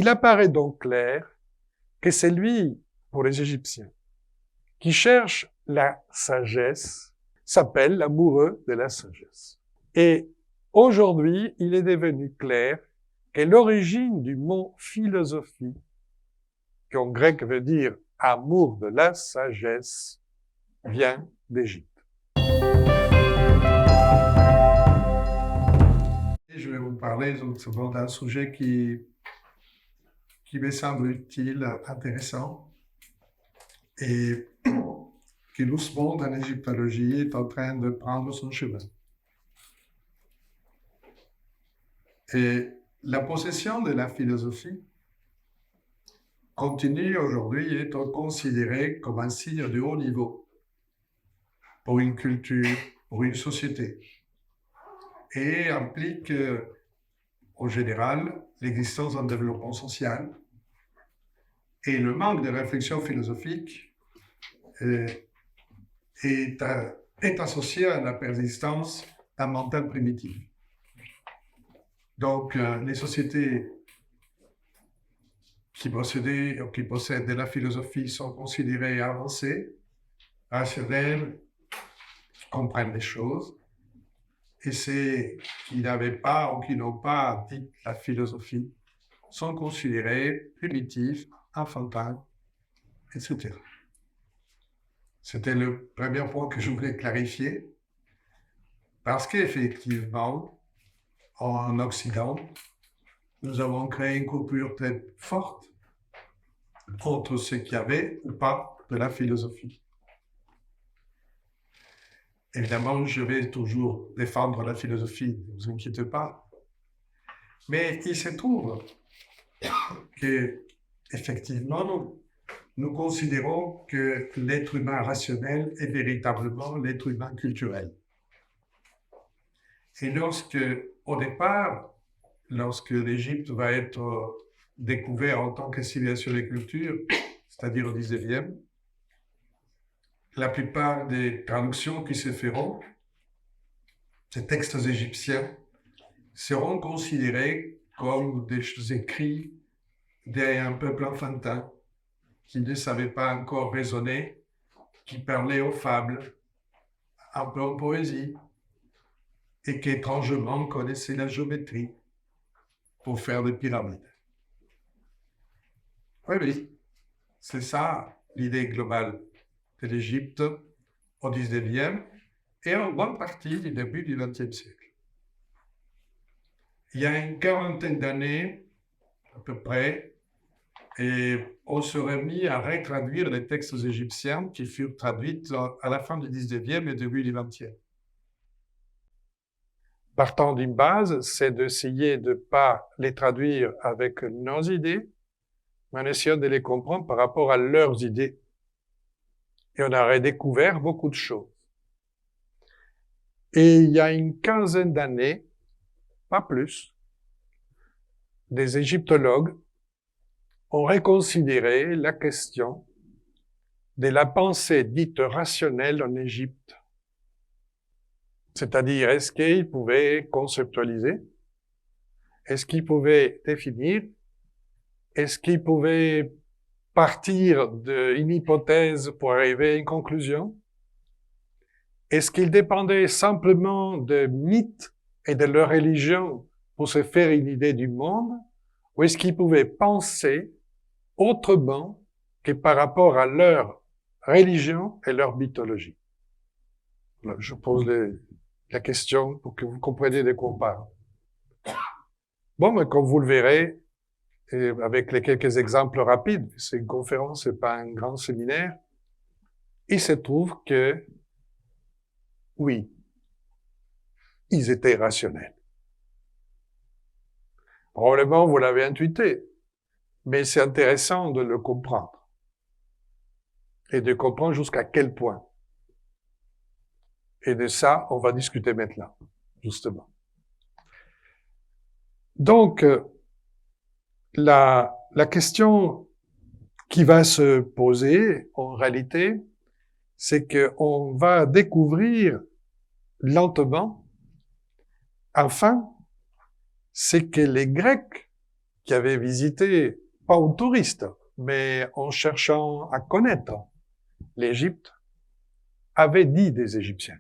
Il apparaît donc clair que c'est lui, pour les Égyptiens, qui cherche la sagesse, s'appelle l'amoureux de la sagesse. Et aujourd'hui, il est devenu clair que l'origine du mot philosophie, qui en grec veut dire amour de la sagesse, vient d'Égypte. Je vais vous parler d'un sujet qui me semble utile, intéressant, et qui doucement dans l'égyptologie est en train de prendre son chemin. Et la possession de la philosophie continue aujourd'hui à être considérée comme un signe de haut niveau pour une culture, pour une société, et implique en général l'existence d'un développement social et le manque de réflexion philosophique est associé à la persistance d'un mental primitif. Donc, les sociétés qui possèdent de la philosophie sont considérées avancées, rationnelles, qui comprennent les choses, et ceux qui n'avaient pas ou qui n'ont pas dit la philosophie sont considérés primitifs, enfantins, etc. C'était le premier point que je voulais clarifier, parce qu'effectivement, en Occident, nous avons créé une coupure très forte entre ce qu'il y avait ou pas de la philosophie. Évidemment, je vais toujours défendre la philosophie, ne vous inquiétez pas. Mais il se trouve que, effectivement, nous considérons que l'être humain rationnel est véritablement l'être humain culturel. Et au départ, lorsque l'Égypte va être découverte en tant que civilisation de culture, c'est-à-dire au 19e, la plupart des traductions qui se feront, ces textes égyptiens, seront considérés comme des écrits d'un peuple enfantin qui ne savait pas encore raisonner, qui parlait aux fables, un peu en poésie, et qui étrangement connaissait la géométrie pour faire des pyramides. Oui, c'est ça l'idée globale de l'Égypte au 19e et en bonne partie du début du 20e siècle. Il y a une quarantaine d'années, à peu près, et on serait mis à retraduire les textes égyptiens qui furent traduits à la fin du 19e et début du 20e. Partant d'une base, c'est d'essayer de ne pas les traduire avec nos idées, mais en essayant de les comprendre par rapport à leurs idées. Et on a redécouvert beaucoup de choses. Et il y a une quinzaine d'années, pas plus, des égyptologues ont reconsidéré la question de la pensée dite rationnelle en Égypte. C'est-à-dire, est-ce qu'ils pouvaient conceptualiser? Est-ce qu'ils pouvaient définir? Est-ce qu'ils pouvaient partir d'une hypothèse pour arriver à une conclusion? Est-ce qu'ils dépendaient simplement de mythes et de leur religion pour se faire une idée du monde? Ou est-ce qu'ils pouvaient penser autrement que par rapport à leur religion et leur mythologie? Là, je pose la question pour que vous compreniez de quoi on parle. Bon, mais comme vous le verrez, et avec les quelques exemples rapides, c'est une conférence, c'est pas un grand séminaire, il se trouve que, oui, ils étaient rationnels. Probablement, vous l'avez intuité, mais c'est intéressant de le comprendre. Et de comprendre jusqu'à quel point. Et de ça, on va discuter maintenant, justement. Donc, la question qui va se poser, en réalité, c'est qu'on va découvrir lentement, enfin, c'est que les Grecs qui avait visité, pas en touriste, mais en cherchant à connaître l'Égypte, avait dit des Égyptiens.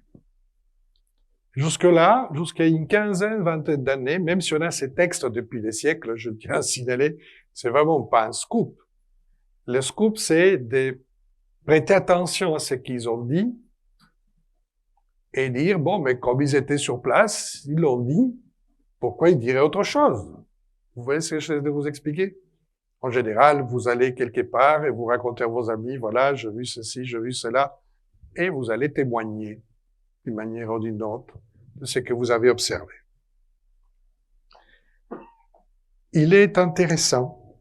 Jusque-là, jusqu'à une quinzaine, vingtaine d'années, même si on a ces textes depuis des siècles, je tiens à signaler, c'est vraiment pas un scoop. Le scoop, c'est de prêter attention à ce qu'ils ont dit et dire, bon, mais comme ils étaient sur place, ils l'ont dit, pourquoi ils diraient autre chose? Vous voyez ce que je vais de vous expliquer? En général, vous allez quelque part et vous racontez à vos amis, voilà, j'ai vu ceci, j'ai vu cela, et vous allez témoigner d'une manière ou d'une autre de ce que vous avez observé. Il est intéressant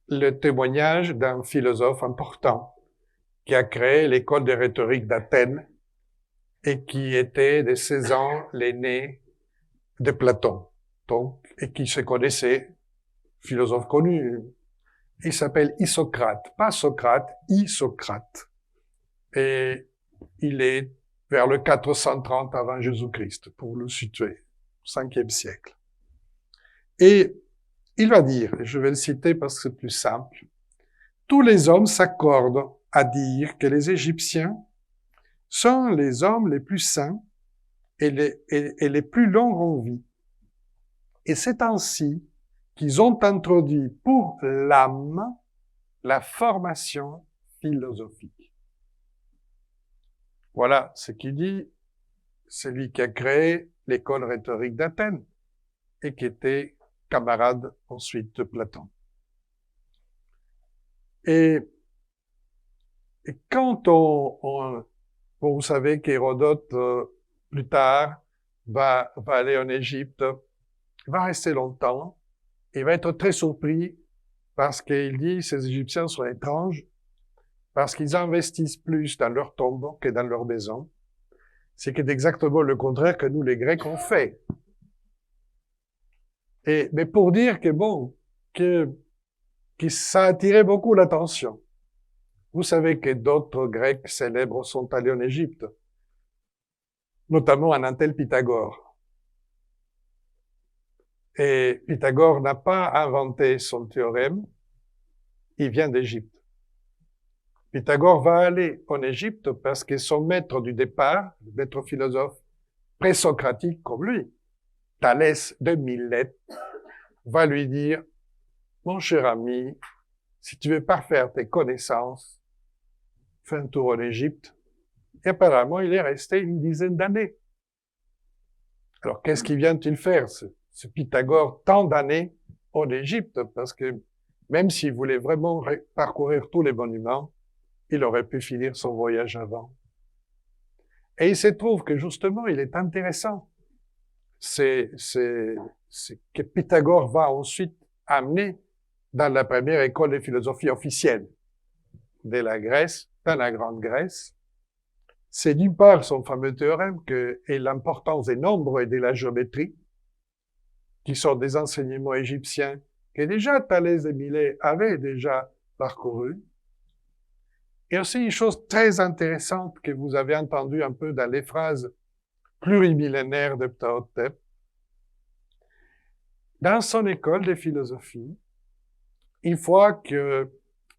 le témoignage d'un philosophe important qui a créé l'école de rhétorique d'Athènes et qui était de 16 ans l'aîné de Platon, donc, et qui se connaissait, philosophe connu. Il s'appelle Isocrate, pas Socrate, Isocrate. Et il est vers le 430 avant Jésus-Christ, pour le situer, 5e siècle. Et il va dire, et je vais le citer parce que c'est plus simple, tous les hommes s'accordent à dire que les Égyptiens sont les hommes les plus sains et les plus longs en vie. Et c'est ainsi qu'ils ont introduit pour l'âme la formation philosophique. Voilà ce qu'il dit celui qui a créé l'école rhétorique d'Athènes et qui était camarade ensuite de Platon. Et quand bon, vous savez qu'Hérodote, plus tard, va aller en Égypte, va rester longtemps, il va être très surpris parce qu'il dit ces Égyptiens sont étranges, parce qu'ils investissent plus dans leur tombe que dans leur maison. C'est exactement le contraire que nous, les Grecs, on fait. Mais pour dire que bon, que ça a attiré beaucoup l'attention. Vous savez que d'autres Grecs célèbres sont allés en Égypte, notamment un tel Pythagore. Et Pythagore n'a pas inventé son théorème, il vient d'Égypte. Pythagore va aller en Égypte parce que son maître du départ, le maître philosophe présocratique comme lui, Thalès de Milet, va lui dire, mon cher ami, si tu veux parfaire tes connaissances, fais un tour en Égypte. Et apparemment, il est resté une dizaine d'années. Alors, qu'est-ce qu'il vient-il faire, ce Pythagore, tant d'années en Égypte? Parce que même s'il voulait vraiment parcourir tous les monuments, il aurait pu finir son voyage avant. Et il se trouve que justement, il est intéressant. C'est que Pythagore va ensuite amener dans la première école de philosophie officielle de la Grèce, dans la Grande Grèce. C'est d'une part son fameux théorème et l'importance des nombres et de la géométrie, qui sont des enseignements égyptiens que déjà Thalès de Milet avait déjà parcouru. Et aussi une chose très intéressante que vous avez entendue un peu dans les phrases plurimillénaires de Ptahhotep. Dans son école de philosophie, une fois que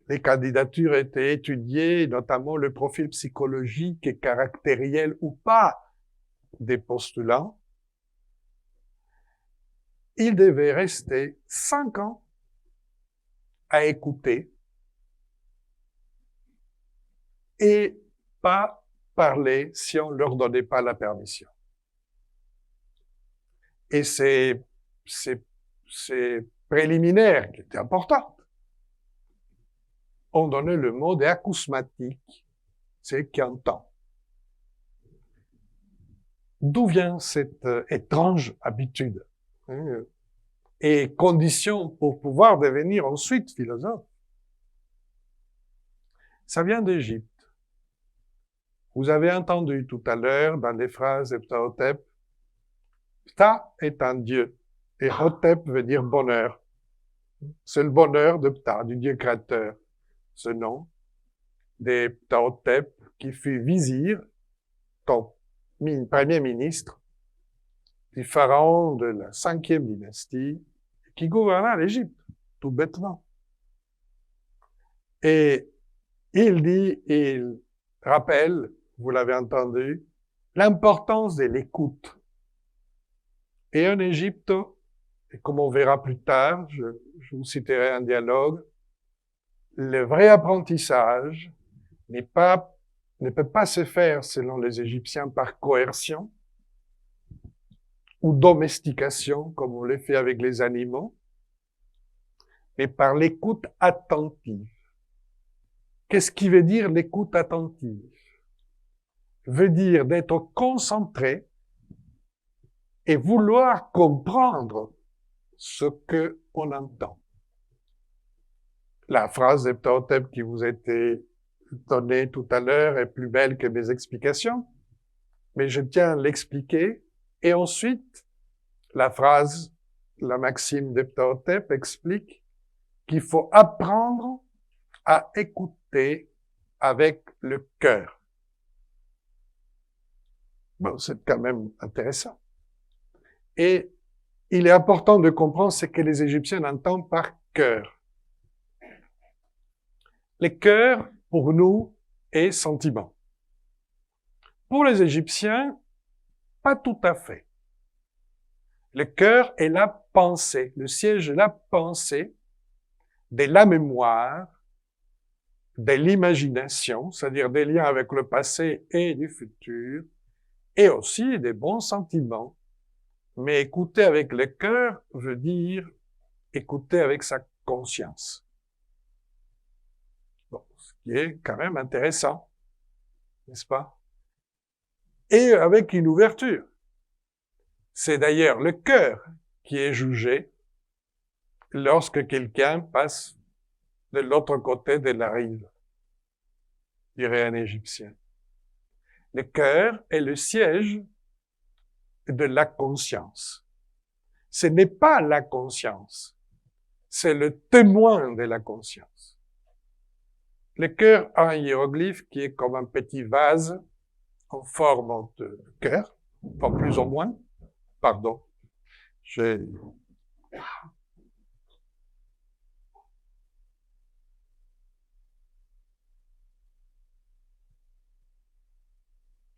les candidatures étaient étudiées, notamment le profil psychologique et caractériel ou pas des postulants, il devait rester 5 ans à écouter et pas parler si on leur donnait pas la permission. Et ces préliminaires qui étaient importants, on donnait le mot d'acousmatique, c'est qui entend. D'où vient cette étrange habitude et condition pour pouvoir devenir ensuite philosophe? Ça vient d'Égypte. Vous avez entendu tout à l'heure dans les phrases de Ptahhotep, Ptah est un dieu et Hotep veut dire bonheur. C'est le bonheur de Ptah, du dieu créateur. Ce nom de Ptahhotep qui fut vizir, premier ministre du pharaon de la 5e dynastie qui gouverna l'Égypte. tout bêtement. Et il rappelle, vous l'avez entendu, l'importance de l'écoute. Et en Égypte, et comme on verra plus tard, je vous citerai un dialogue, le vrai apprentissage ne peut pas se faire, selon les Égyptiens, par coercion ou domestication, comme on le fait avec les animaux, mais par l'écoute attentive. Qu'est-ce qui veut dire l'écoute attentive? Veut dire d'être concentré et vouloir comprendre ce que on entend. La phrase de Ptahhotep qui vous a été donnée tout à l'heure est plus belle que mes explications, mais je tiens à l'expliquer. Et ensuite, la phrase, la maxime de Ptahhotep explique qu'il faut apprendre à écouter avec le cœur. Bon, c'est quand même intéressant. Et il est important de comprendre ce que les Égyptiens entendent par cœur. Le cœur, pour nous, est sentiment. Pour les Égyptiens, pas tout à fait. Le cœur est la pensée, le siège de la pensée, de la mémoire, de l'imagination, c'est-à-dire des liens avec le passé et du futur, et aussi des bons sentiments. Mais écouter avec le cœur veut dire écouter avec sa conscience. Bon, ce qui est quand même intéressant, n'est-ce pas? Et avec une ouverture. C'est d'ailleurs le cœur qui est jugé lorsque quelqu'un passe de l'autre côté de la rive, dirait un Égyptien. Le cœur est le siège de la conscience. Ce n'est pas la conscience, c'est le témoin de la conscience. Le cœur a un hiéroglyphe qui est comme un petit vase en forme de cœur, pas plus ou moins. Pardon,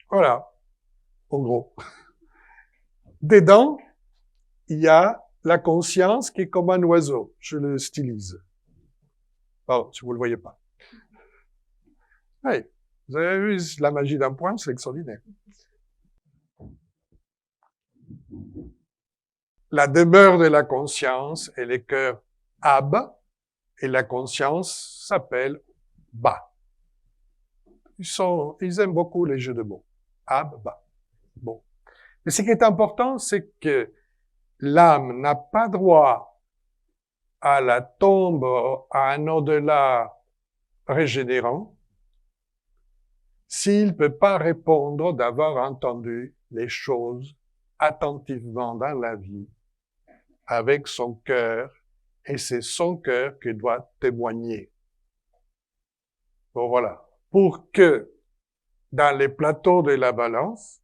voilà, en gros. Dedans, il y a la conscience qui est comme un oiseau. Je le stylise. Pardon, si vous le voyez pas. Hey, vous avez vu la magie d'un point, c'est extraordinaire. La demeure de la conscience est le cœur Ab, et la conscience s'appelle Ba. Ils aiment beaucoup les jeux de mots. Ab, Ba. Bon. Mais ce qui est important, c'est que l'âme n'a pas droit à la tombe, à un au-delà régénérant, s'il ne peut pas répondre d'avoir entendu les choses attentivement dans la vie, avec son cœur, et c'est son cœur qui doit témoigner. Bon, voilà. Pour que, dans les plateaux de la balance,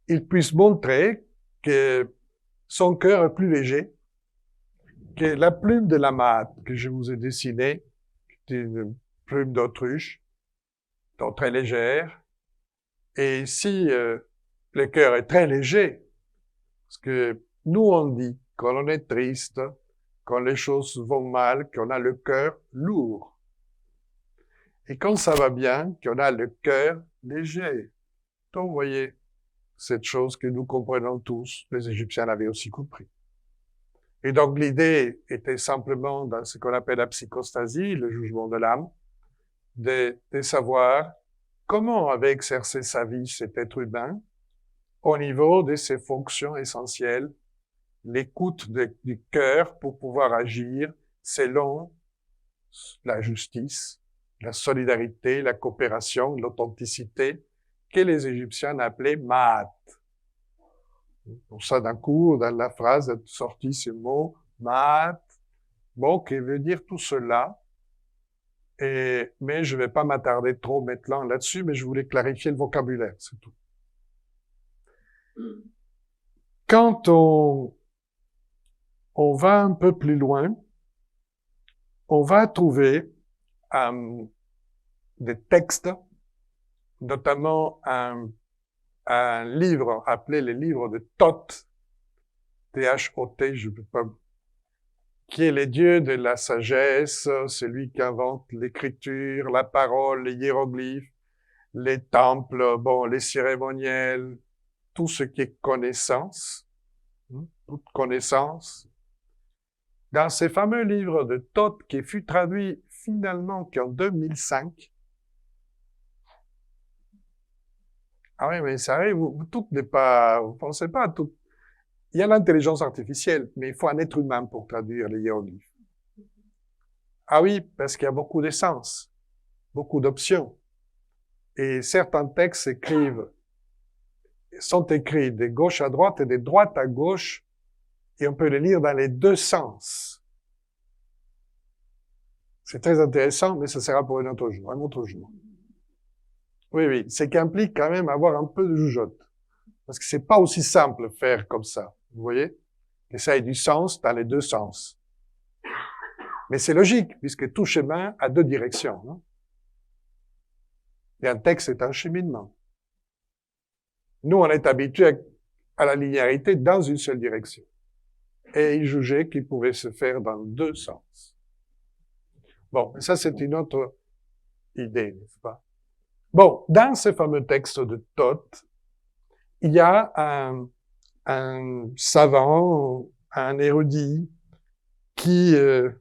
il puisse montrer que son cœur est plus léger que la plume de la mate que je vous ai dessinée, qui est une plume d'autruche, donc très légère. Et si le cœur est très léger, parce que nous on dit quand on est triste, quand les choses vont mal, qu'on a le cœur lourd. Et quand ça va bien, qu'on a le cœur léger. Donc vous voyez, cette chose que nous comprenons tous, les Égyptiens l'avaient aussi compris. Et donc l'idée était simplement, dans ce qu'on appelle la psychostasie, le jugement de l'âme, de savoir comment avait exercé sa vie cet être humain au niveau de ses fonctions essentielles, l'écoute du cœur pour pouvoir agir selon la justice, la solidarité, la coopération, l'authenticité, que les Égyptiens appelaient Ma'at. Pour ça, d'un coup, dans la phrase est sorti ce mot Ma'at, bon, qui veut dire tout cela. Mais je ne vais pas m'attarder trop maintenant là-dessus, mais je voulais clarifier le vocabulaire, c'est tout. Quand on on va un peu plus loin, on va trouver des textes, notamment un livre appelé les livres de Thoth, T-H-O-T, je peux pas, qui est les dieux de la sagesse, celui qui invente l'écriture, la parole, les hiéroglyphes, les temples, bon, les cérémoniels, tout ce qui est connaissance, toute connaissance. Dans ces fameux livres de Thoth, qui fut traduit finalement qu'en 2005, ah oui, mais ça arrive, tout n'est pas, vous pensez pas à tout. Il y a l'intelligence artificielle, mais il faut un être humain pour traduire les hiéroglyphes. Ah oui, parce qu'il y a beaucoup d'essence, beaucoup d'options. Et certains textes sont écrits de gauche à droite et de droite à gauche, et on peut les lire dans les deux sens. C'est très intéressant, mais ça sera pour un autre jour. Oui, oui, c'est qu'implique quand même avoir un peu de jugeote. Parce que c'est pas aussi simple de faire comme ça. Vous voyez? Que ça ait du sens dans les deux sens. Mais c'est logique, puisque tout chemin a deux directions. Non? Et un texte est un cheminement. Nous, on est habitués à la linéarité dans une seule direction. Et il jugeait qu'il pouvait se faire dans deux sens. Bon, ça c'est une autre idée, n'est-ce pas? Bon, dans ce fameux texte de Thoth, il y a un savant, un érudit, qu'on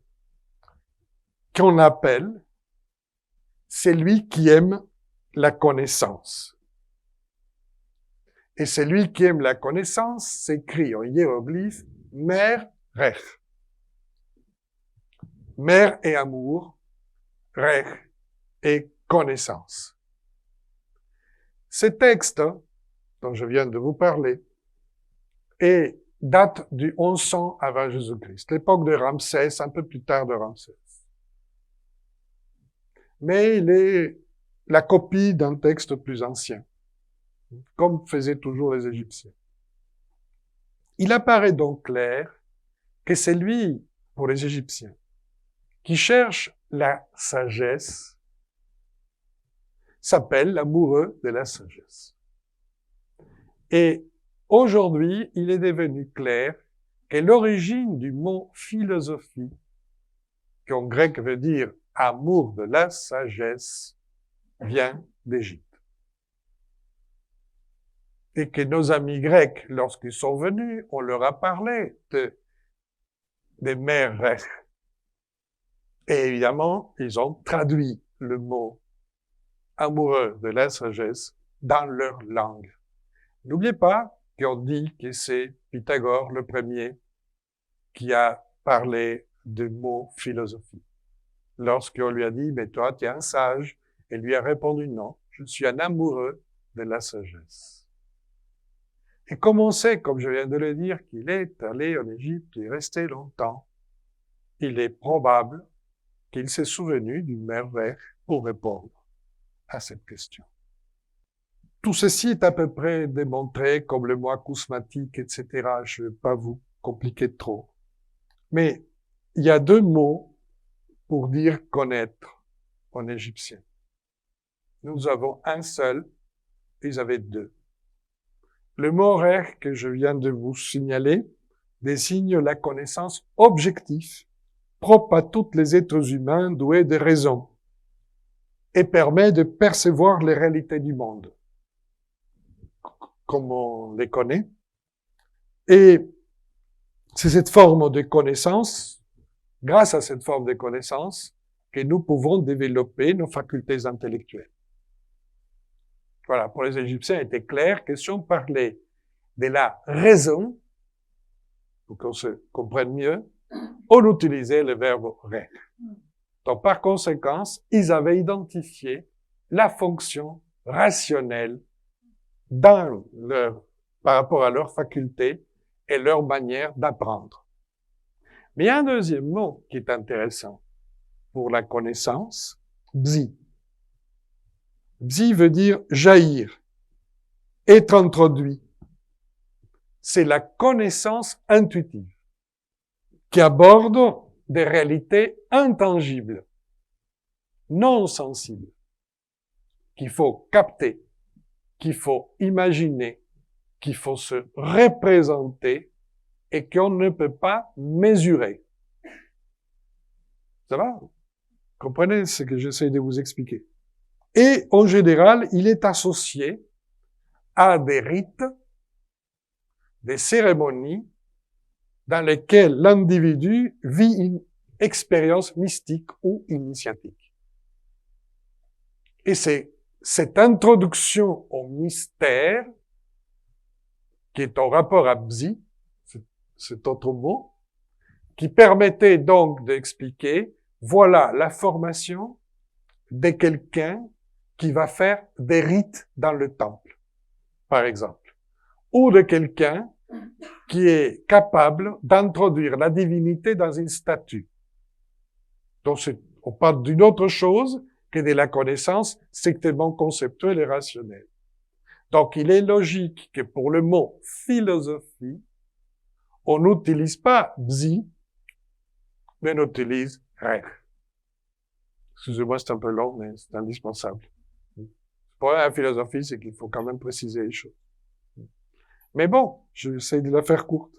appelle celui qui aime la connaissance. Et celui qui aime la connaissance s'écrit en hiéroglyphe mer, rech. Mer et amour, rech et connaissance. Ce texte dont je viens de vous parler date du 1100 avant Jésus-Christ, l'époque de Ramsès, un peu plus tard de Ramsès. Mais il est la copie d'un texte plus ancien, comme faisaient toujours les Égyptiens. Il apparaît donc clair que c'est lui, pour les Égyptiens, qui cherche la sagesse, s'appelle l'amoureux de la sagesse. Et aujourd'hui, il est devenu clair que l'origine du mot philosophie, qui en grec veut dire amour de la sagesse, vient d'Égypte. Et que nos amis grecs, lorsqu'ils sont venus, on leur a parlé des mers rech. Et évidemment, ils ont traduit le mot amoureux de la sagesse dans leur langue. N'oubliez pas qu'on dit que c'est Pythagore le premier qui a parlé du mot philosophie. Lorsqu'on lui a dit, mais toi, tu es un sage, il lui a répondu non, je suis un amoureux de la sagesse. Et comme on sait, comme je viens de le dire, qu'il est allé en Égypte et resté longtemps, il est probable qu'il s'est souvenu du merveille pour répondre à cette question. Tout ceci est à peu près démontré, comme le mot acousmatique, etc. Je ne vais pas vous compliquer trop. Mais il y a deux mots pour dire connaître en égyptien. Nous avons un seul, ils avaient deux. Le mot rech que je viens de vous signaler désigne la connaissance objective propre à tous les êtres humains doués de raison et permet de percevoir les réalités du monde comme on les connaît. Et c'est cette forme de connaissance, grâce à cette forme de connaissance, que nous pouvons développer nos facultés intellectuelles. Voilà, pour les Égyptiens, il était clair que si on parlait de la raison, pour qu'on se comprenne mieux, on utilisait le verbe rech. Donc, par conséquent, ils avaient identifié la fonction rationnelle par rapport à leurs facultés et leur manière d'apprendre. Mais il y a un deuxième mot qui est intéressant pour la connaissance, bzi. Bzi veut dire jaillir, être introduit. C'est la connaissance intuitive. qui aborde des réalités intangibles, non sensibles, qu'il faut capter, qu'il faut imaginer, qu'il faut se représenter et qu'on ne peut pas mesurer. Ça va? Comprenez ce que j'essaie de vous expliquer. Et en général, il est associé à des rites, des cérémonies dans lesquelles l'individu vit une expérience mystique ou initiatique. Et c'est cette introduction au mystère qui est en rapport à Bzi, cet autre mot, qui permettait donc d'expliquer, voilà la formation de quelqu'un qui va faire des rites dans le temple, par exemple, ou de quelqu'un qui est capable d'introduire la divinité dans une statue. Donc, on parle d'une autre chose que de la connaissance strictement conceptuelle et rationnelle. Donc, il est logique que pour le mot philosophie, on n'utilise pas Bzi, mais on utilise Rech. Excusez-moi, c'est un peu long, mais c'est indispensable. Pour la philosophie, c'est qu'il faut quand même préciser les choses. Mais bon, j'essaie de la faire courte.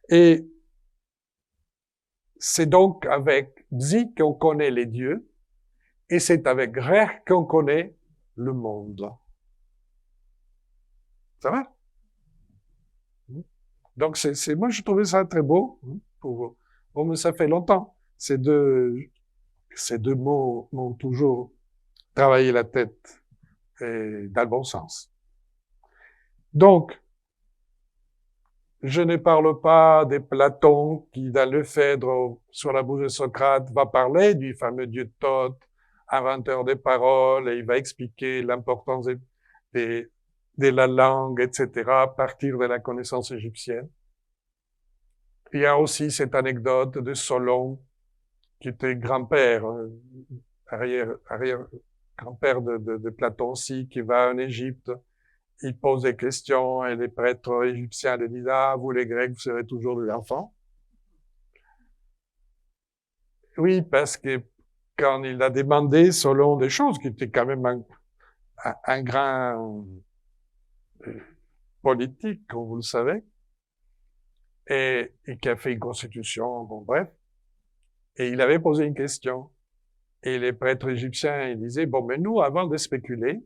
Et c'est donc avec Bzi qu'on connaît les dieux, et c'est avec Rech qu'on connaît le monde. Ça va? Donc, moi, je trouvais ça très beau. Bon, mais ça fait longtemps. Ces deux mots m'ont toujours travaillé la tête, et dans le bon sens. Donc, je ne parle pas des Platon qui, dans le Phèdre, sur la bouche de Socrate, va parler du fameux dieu Thoth, inventeur des paroles, et il va expliquer l'importance de la langue, etc., à partir de la connaissance égyptienne. Il y a aussi cette anecdote de Solon, qui était grand-père, arrière-grand-père de Platon aussi, qui va en Égypte. Il pose des questions et les prêtres égyptiens lui disent « Ah, vous les Grecs, vous serez toujours des enfants. » Oui, parce que quand il a demandé, selon des choses qui étaient quand même un grand politique, comme vous le savez, et qui a fait une constitution, bon bref, et il avait posé une question. Et les prêtres égyptiens, ils disaient, bon, mais nous, avant de spéculer,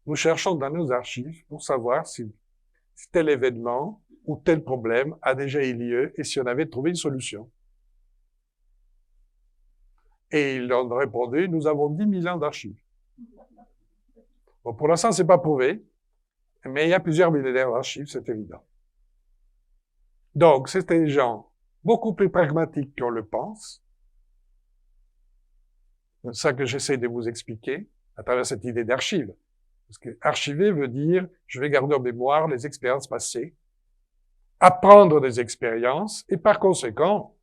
nous cherchons dans nos archives pour savoir si tel événement ou tel problème a déjà eu lieu et si on avait trouvé une solution. Et ils ont répondu, nous avons 10 000 ans d'archives. Bon, pour l'instant, c'est pas prouvé, mais il y a plusieurs millénaires d'archives, c'est évident. Donc, c'était des gens beaucoup plus pragmatiques qu'on le pense. C'est ça que j'essaie de vous expliquer à travers cette idée d'archive. Parce que archiver veut dire, je vais garder en mémoire les expériences passées, apprendre des expériences, et par conséquent,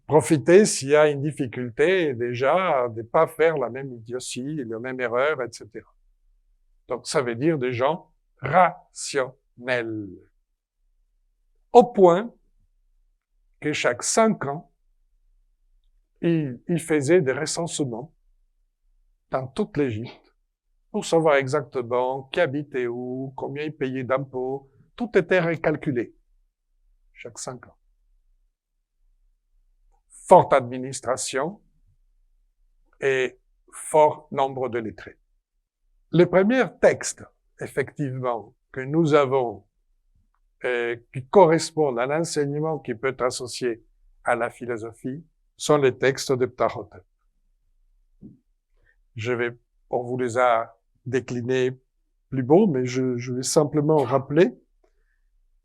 profiter s'il y a une difficulté, déjà, de pas faire la même idiotie, la même erreur, etc. Donc, ça veut dire des gens rationnels. Au point que chaque 5 ans, il faisait des recensements dans toute l'Égypte pour savoir exactement qui habitait où, combien il payait d'impôts. Tout était recalculé chaque 5 ans. Forte administration et fort nombre de lettrés. Le premier texte, effectivement, que nous avons qui correspondent à l'enseignement qui peut être associé à la philosophie sont les textes de Ptahhotep. On vous les a déclinés plus beaux, mais je vais simplement rappeler.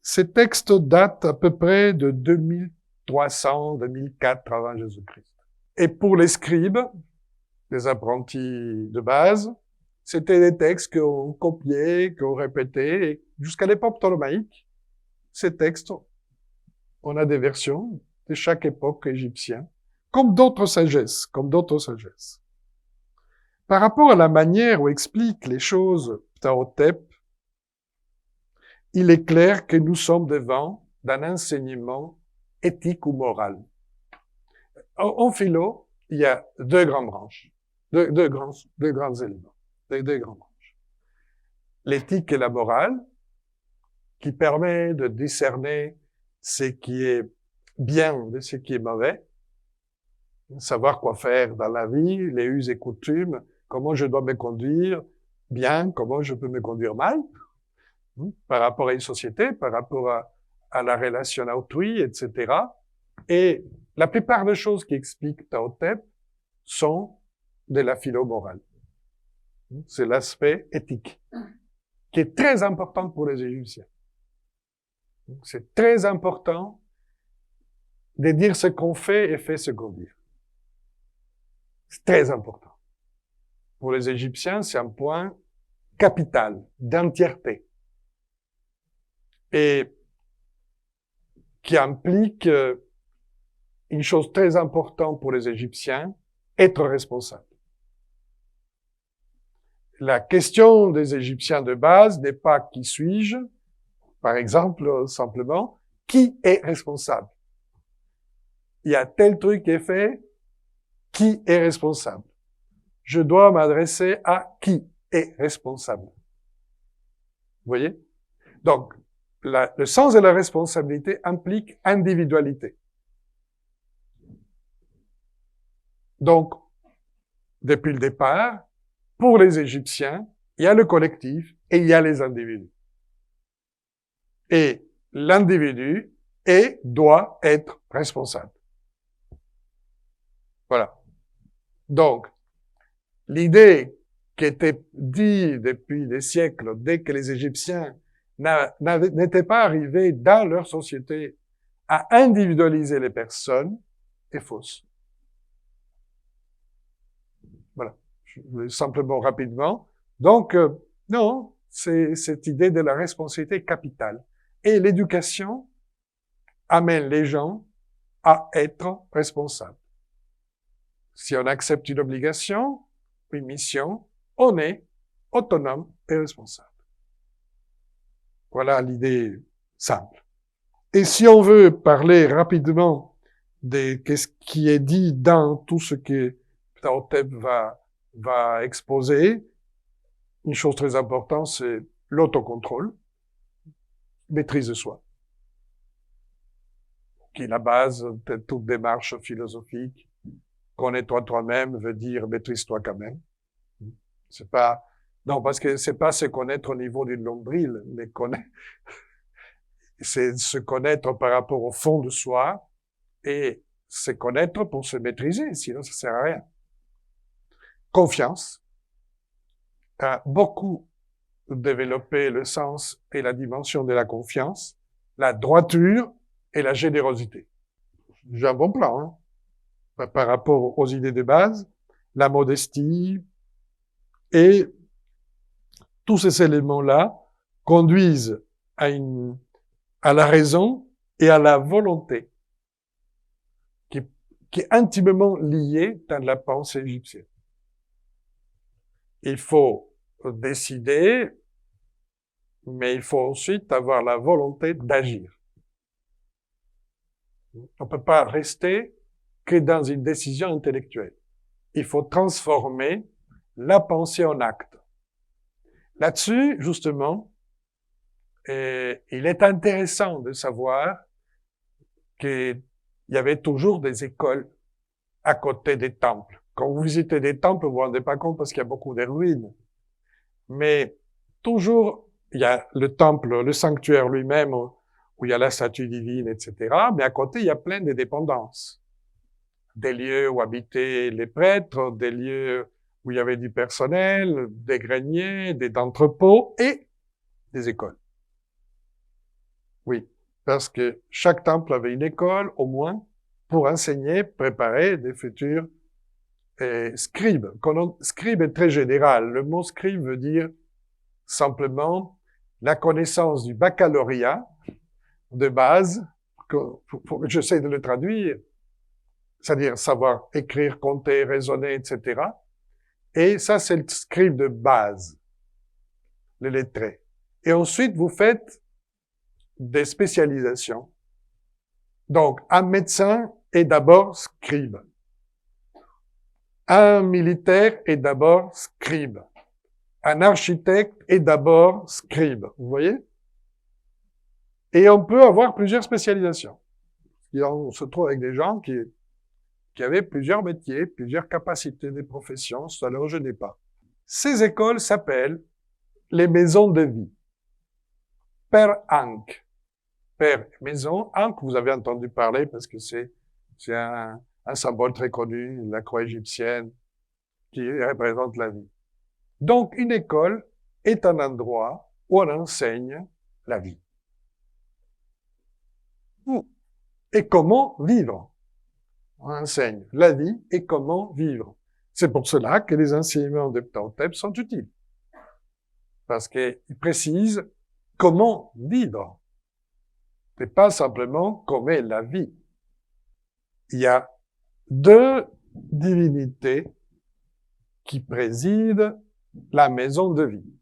Ces textes datent à peu près de 2300, 2004 avant Jésus-Christ. Et pour les scribes, les apprentis de base, c'était des textes qu'on copiait, qu'on répétait, et jusqu'à l'époque ptolémaïque, ces textes, on a des versions de chaque époque égyptienne, comme d'autres sagesses. Par rapport à la manière où explique les choses Ptahhotep, il est clair que nous sommes devant d'un enseignement éthique ou morale. En philo, il y a deux grandes branches, deux grands éléments, deux grandes branches. L'éthique et la morale, qui permet de discerner ce qui est bien de ce qui est mauvais, savoir quoi faire dans la vie, les us et coutumes, comment je dois me conduire bien, comment je peux me conduire mal, par rapport à une société, par rapport à la relation à autrui, etc. Et la plupart des choses qui expliquent Tao Te sont de la philo-morale. C'est l'aspect éthique, qui est très important pour les Égyptiens. C'est très important de dire ce qu'on fait et faire ce qu'on dit. C'est très important. Pour les Égyptiens, c'est un point capital, d'entièreté. Et qui implique une chose très importante pour les Égyptiens, être responsable. La question des Égyptiens de base n'est pas qui suis-je, par exemple, simplement, qui est responsable? Il y a tel truc qui est fait, qui est responsable? Je dois m'adresser à qui est responsable? Vous voyez? Donc, le sens de la responsabilité implique individualité. Donc, depuis le départ, pour les Égyptiens, il y a le collectif et il y a les individus. Et l'individu doit être responsable. Voilà. Donc, l'idée qui était dite depuis des siècles, dès que les Égyptiens n'étaient pas arrivés dans leur société à individualiser les personnes, est fausse. Voilà. Je voulais simplement rapidement. Donc, non, c'est cette idée de la responsabilité capitale. Et l'éducation amène les gens à être responsables. Si on accepte une obligation, une mission, on est autonome et responsable. Voilà l'idée simple. Et si on veut parler rapidement de ce qui est dit dans tout ce que Tao Te va exposer, une chose très importante, c'est l'autocontrôle, maîtrise de soi, qui est la base de toute démarche philosophique. Connais-toi toi-même veut dire maîtrise-toi quand même. C'est pas, non, parce que c'est pas se connaître au niveau d'une nombril, mais c'est se connaître par rapport au fond de soi et se connaître pour se maîtriser, sinon ça sert à rien. Confiance a beaucoup développé le sens et la dimension de la confiance, la droiture et la générosité. J'ai un bon plan, hein, par rapport aux idées de base, la modestie et tous ces éléments-là conduisent à la raison et à la volonté, qui est intimement liée dans la pensée égyptienne. Il faut décider, mais il faut ensuite avoir la volonté d'agir. On ne peut pas rester que dans une décision intellectuelle. Il faut transformer la pensée en acte. Là-dessus, justement, il est intéressant de savoir qu'il y avait toujours des écoles à côté des temples. Quand vous visitez des temples, vous vous rendez pas compte parce qu'il y a beaucoup de ruines. Mais toujours, il y a le temple, le sanctuaire lui-même, où il y a la statue divine, etc. Mais à côté, il y a plein de dépendances. Des lieux où habitaient les prêtres, des lieux où il y avait du personnel, des greniers, des entrepôts et des écoles. Oui, parce que chaque temple avait une école, au moins, pour enseigner, préparer des futurs scribes. Scribe est très général. Le mot scribe veut dire simplement la connaissance du baccalauréat de base, j'essaie de le traduire, c'est-à-dire savoir écrire, compter, raisonner, etc. Et ça, c'est le scribe de base, le lettré. Et ensuite, vous faites des spécialisations Donc, un médecin est d'abord scribe. Un militaire est d'abord scribe. Un architecte est d'abord scribe. Vous voyez? Et on peut avoir plusieurs spécialisations. Et on se trouve avec des gens qui avaient plusieurs métiers, plusieurs capacités des professions, ça ne leur gênait pas. Ces écoles s'appellent les maisons de vie. Per Ankh. Per maison, Ankh, vous avez entendu parler parce que c'est un symbole très connu, la croix égyptienne, qui représente la vie. Donc, une école est un endroit où on enseigne la vie. Et comment vivre. On enseigne la vie et comment vivre. C'est pour cela que les enseignements de Ptahhotep sont utiles. Parce qu'ils précisent comment vivre. C'est pas simplement comment est la vie. Il y a deux divinités qui président la maison de vie.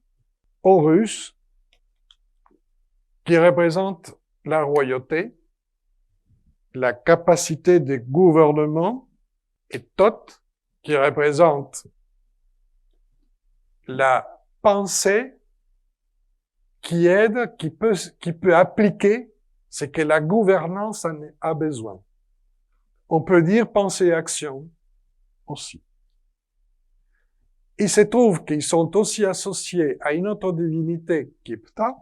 Horus, qui représente la royauté, la capacité des gouvernements, et Thoth, qui représente la pensée qui aide, qui peut appliquer ce que la gouvernance en a besoin. On peut dire pensée et action aussi. Il se trouve qu'ils sont aussi associés à une autre divinité qui est Ptah,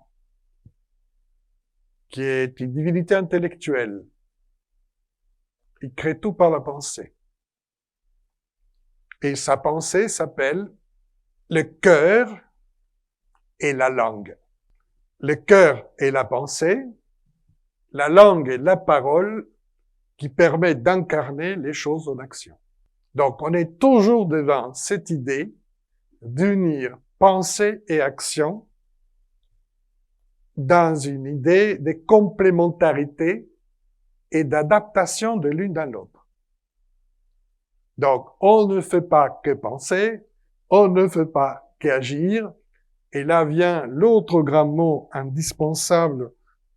qui est une divinité intellectuelle. Il crée tout par la pensée. Et sa pensée s'appelle le cœur et la langue. Le cœur est la pensée, la langue est la parole qui permet d'incarner les choses en action. Donc, on est toujours devant cette idée d'unir pensée et action dans une idée de complémentarité et d'adaptation de l'une dans l'autre. Donc, on ne fait pas que penser, on ne fait pas qu'agir, et là vient l'autre grand mot indispensable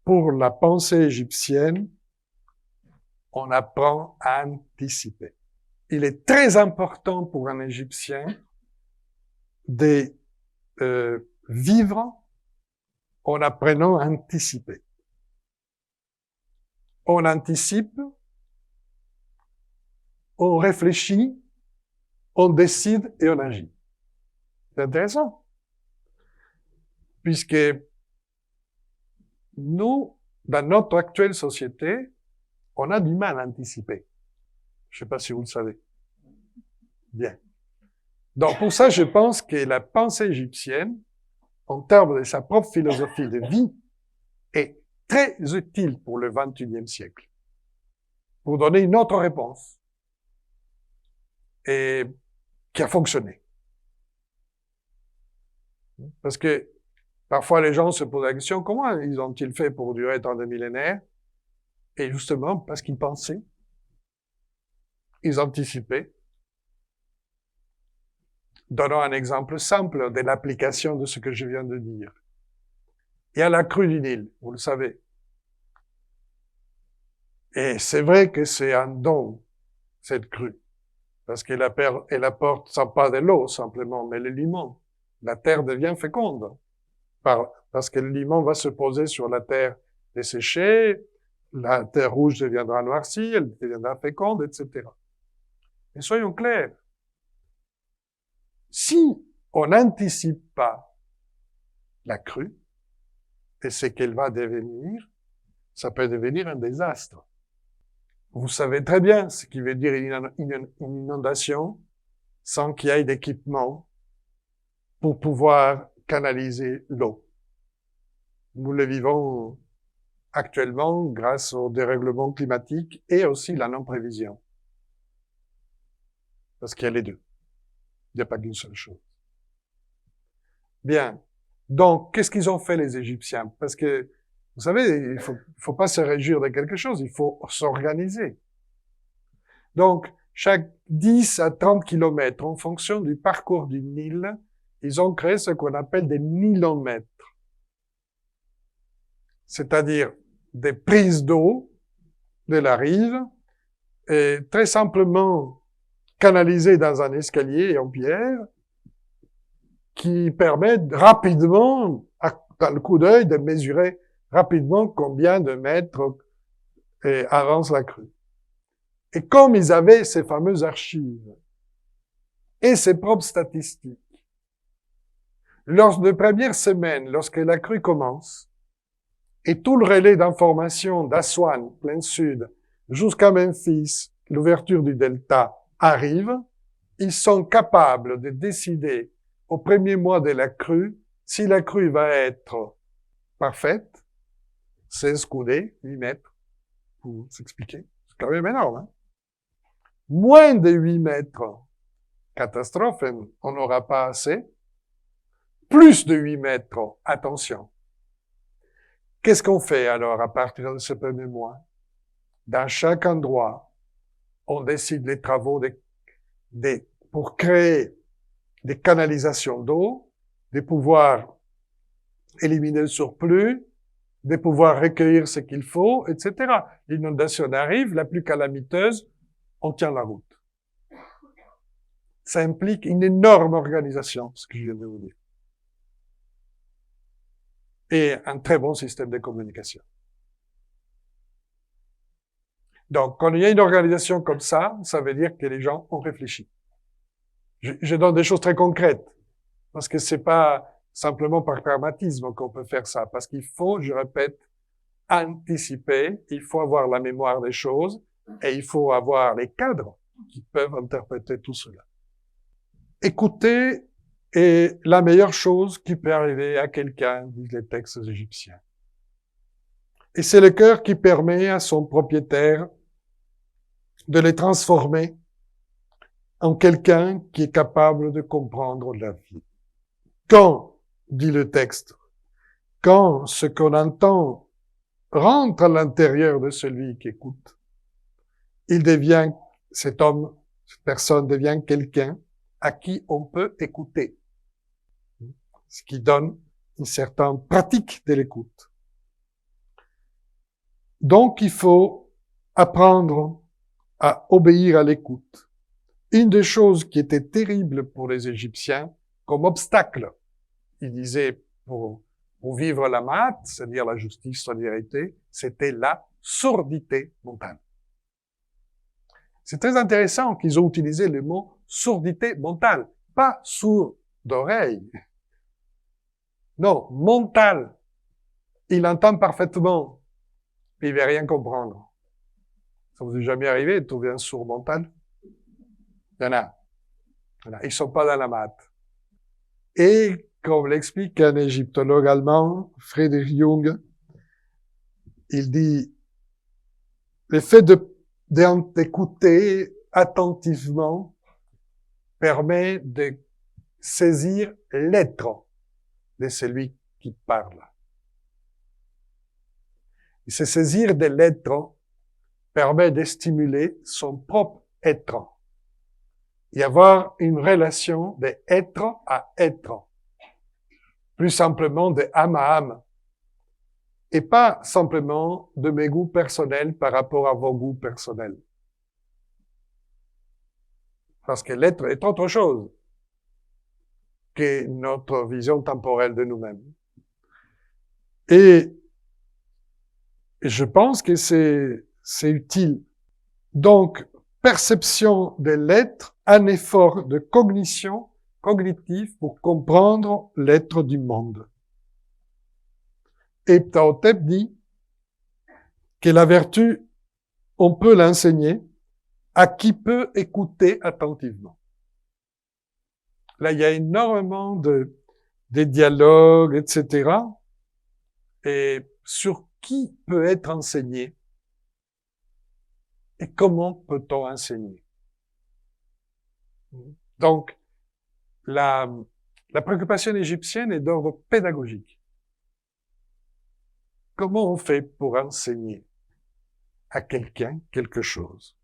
pour la pensée égyptienne, on apprend à anticiper. Il est très important pour un Égyptien de vivre en apprenant à anticiper. On anticipe, on réfléchit, on décide et on agit. C'est intéressant. Puisque nous, dans notre actuelle société, on a du mal à anticiper. Je ne sais pas si vous le savez. Bien. Donc, pour ça, je pense que la pensée égyptienne, en termes de sa propre philosophie de vie, est très utile pour le XXIe siècle. Pour donner une autre réponse. Et qui a fonctionné. Parce que parfois les gens se posent la question, comment ils ont-ils fait pour durer tant de millénaires? Et justement, parce qu'ils pensaient, ils anticipaient. Donnons un exemple simple de l'application de ce que je viens de dire. Il y a la crue du Nil, vous le savez. Et c'est vrai que c'est un don, cette crue. Parce qu'elle apporte, sans pas de l'eau simplement, mais le limon. La terre devient féconde. Parce que le limon va se poser sur la terre desséchée, la terre rouge deviendra noircie, elle deviendra féconde, etc. Mais soyons clairs. Si on n'anticipe pas la crue, et ce qu'elle va devenir, ça peut devenir un désastre. Vous savez très bien ce qui veut dire une inondation sans qu'il y ait d'équipement pour pouvoir canaliser l'eau. Nous le vivons actuellement grâce au dérèglement climatique et aussi la non-prévision. Parce qu'il y a les deux. Il n'y a pas qu'une seule chose. Bien. Donc, qu'est-ce qu'ils ont fait les Égyptiens? Parce que, vous savez, il faut pas se réjouir de quelque chose, il faut s'organiser. Donc, chaque 10 à 30 kilomètres, en fonction du parcours du Nil, ils ont créé ce qu'on appelle des nilomètres. C'est-à-dire des prises d'eau de la rive est très simplement canalisé dans un escalier en pierre qui permet rapidement, dans le coup d'œil, de mesurer rapidement combien de mètres avance la crue. Et comme ils avaient ces fameuses archives et ces propres statistiques, lors de première semaine, lorsque la crue commence, et tout le relais d'information d'Aswan, plein sud, jusqu'à Memphis, l'ouverture du delta, arrive, ils sont capables de décider au premier mois de la crue si la crue va être parfaite, 16 coudées, 8 mètres, pour s'expliquer. C'est quand même énorme, hein? Moins de 8 mètres, catastrophe, on n'aura pas assez. Plus de 8 mètres, attention. Qu'est-ce qu'on fait alors à partir de ce premier mois? Dans chaque endroit, on décide les travaux pour créer des canalisations d'eau, de pouvoir éliminer le surplus, de pouvoir recueillir ce qu'il faut, etc. L'inondation arrive, la plus calamiteuse, on tient la route. Ça implique une énorme organisation, ce que je viens de vous dire. Et un très bon système de communication. Donc, quand il y a une organisation comme ça veut dire que les gens ont réfléchi. Je donne des choses très concrètes, parce que c'est pas simplement par pragmatisme qu'on peut faire ça, parce qu'il faut, je répète, anticiper, il faut avoir la mémoire des choses, et il faut avoir les cadres qui peuvent interpréter tout cela. Écouter est la meilleure chose qui peut arriver à quelqu'un, disent les textes égyptiens. Et c'est le cœur qui permet à son propriétaire de les transformer en quelqu'un qui est capable de comprendre la vie. Quand, dit le texte, quand ce qu'on entend rentre à l'intérieur de celui qui écoute, il devient, cet homme, cette personne devient quelqu'un à qui on peut écouter. Ce qui donne une certaine pratique de l'écoute. Donc, il faut apprendre à obéir à l'écoute. Une des choses qui était terrible pour les Égyptiens, comme obstacle, ils disaient pour vivre la math, c'est-à-dire la justice, la vérité, c'était la surdité mentale. C'est très intéressant qu'ils ont utilisé le mot surdité mentale, pas sourd d'oreille. Non, mentale. Il entend parfaitement, mais il ne va rien comprendre. Ça vous est jamais arrivé de trouver un sourd mental? Il y en a. Voilà. Ils sont pas dans la maths. Et, comme l'explique un égyptologue allemand, Friedrich Jung, il dit, le fait d'écouter attentivement permet de saisir l'être de celui qui parle. Et se saisir de l'être permet de stimuler son propre être. Y avoir une relation de être à être. Plus simplement de âme à âme. Et pas simplement de mes goûts personnels par rapport à vos goûts personnels. Parce que l'être est autre chose que notre vision temporelle de nous-mêmes. Et je pense que c'est utile. Donc, perception de l'être, un effort de cognition cognitive pour comprendre l'être du monde. Et Ptahhotep dit que la vertu, on peut l'enseigner à qui peut écouter attentivement. Là, il y a énormément de dialogues, etc. Et sur qui peut être enseigné et comment peut-on enseigner. Donc, la préoccupation égyptienne est d'ordre pédagogique. Comment on fait pour enseigner à quelqu'un quelque chose?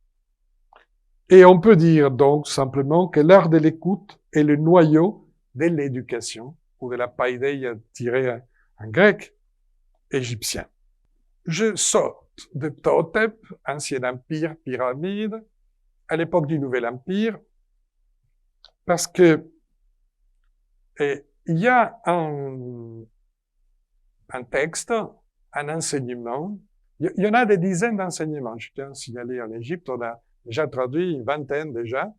Et on peut dire donc simplement que l'art de l'écoute est le noyau de l'éducation, ou de la paideia tirée en grec, égyptien. Je sors de Ptahhotep, ancien empire, pyramide, à l'époque du Nouvel Empire, parce que il y a un texte, un enseignement, il y en a des dizaines d'enseignements. Je tiens à signaler, en Égypte, on a déjà traduit une vingtaine déjà,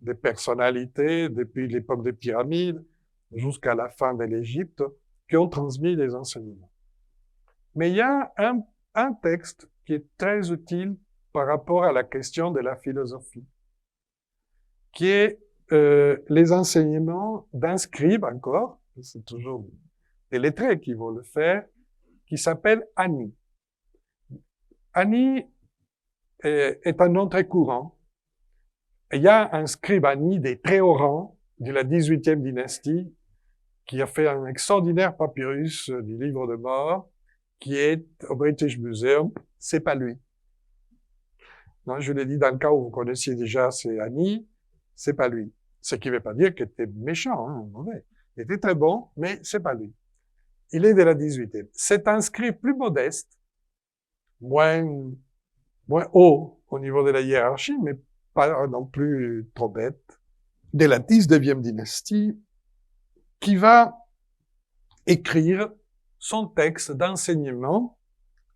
des personnalités, depuis l'époque des pyramides jusqu'à la fin de l'Égypte, qui ont transmis des enseignements. Mais il y a un texte qui est très utile par rapport à la question de la philosophie, qui est les enseignements d'un scribe encore, c'est toujours des lettrés qui vont le faire, qui s'appelle Ani. Ani est un nom très courant. Il y a un scribe Ani des très hauts rangs de la 18e dynastie qui a fait un extraordinaire papyrus du livre de mort qui est au British Museum. C'est pas lui. Non, je l'ai dit dans le cas où vous connaissiez déjà, c'est Ani, c'est pas lui. Ce qui ne veut pas dire qu'il était méchant, hein, mauvais. Il était très bon, mais c'est pas lui. Il est de la 18e. C'est un scribe plus modeste, moins haut au niveau de la hiérarchie, mais pas non plus trop bête, de la 19e dynastie, qui va écrire son texte d'enseignement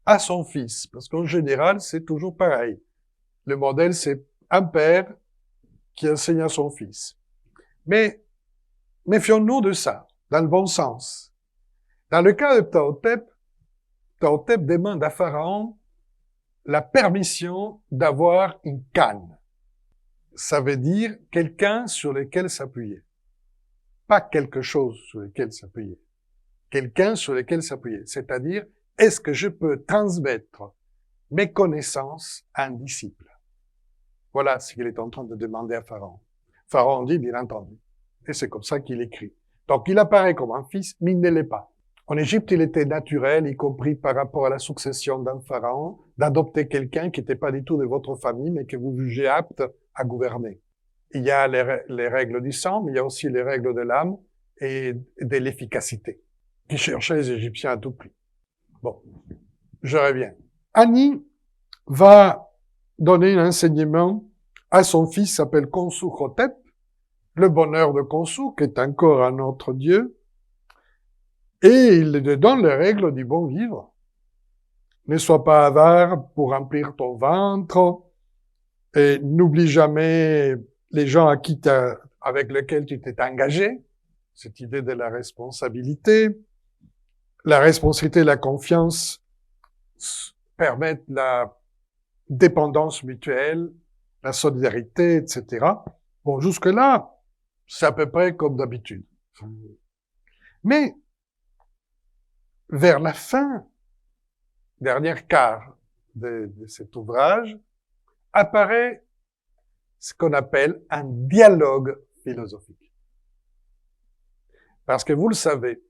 à son fils. Parce qu'en général, c'est toujours pareil. Le modèle, c'est un père qui enseigne à son fils. Mais méfions-nous de ça, dans le bon sens. Dans le cas de Ptahhotep, Ptahhotep demande à Pharaon la permission d'avoir une canne. Ça veut dire quelqu'un sur lequel s'appuyer. Pas quelque chose sur lequel s'appuyer. Quelqu'un sur lequel s'appuyer. C'est-à-dire, est-ce que je peux transmettre mes connaissances à un disciple? Voilà ce qu'il est en train de demander à Pharaon. Pharaon dit, bien entendu. Et c'est comme ça qu'il écrit. Donc, il apparaît comme un fils, mais il ne l'est pas. En Égypte, il était naturel, y compris par rapport à la succession d'un pharaon, d'adopter quelqu'un qui n'était pas du tout de votre famille, mais que vous jugez apte à gouverner. Il y a les règles du sang, mais il y a aussi les règles de l'âme et de l'efficacité, qui cherchaient les Égyptiens à tout prix. Bon, je reviens. Ani va donner un enseignement à son fils, qui s'appelle Khonsu-Hotep, le bonheur de Khonsu, qui est encore un autre dieu, et il lui donne les règles du bon vivre. Ne sois pas avare pour remplir ton ventre, et n'oublie jamais les gens avec lesquels tu t'es engagé, cette idée de la responsabilité. La responsabilité et la confiance permettent la dépendance mutuelle, la solidarité, etc. Bon, jusque-là, c'est à peu près comme d'habitude. Mais, vers la fin, dernier quart de cet ouvrage, apparaît ce qu'on appelle un dialogue philosophique. Parce que vous le savez,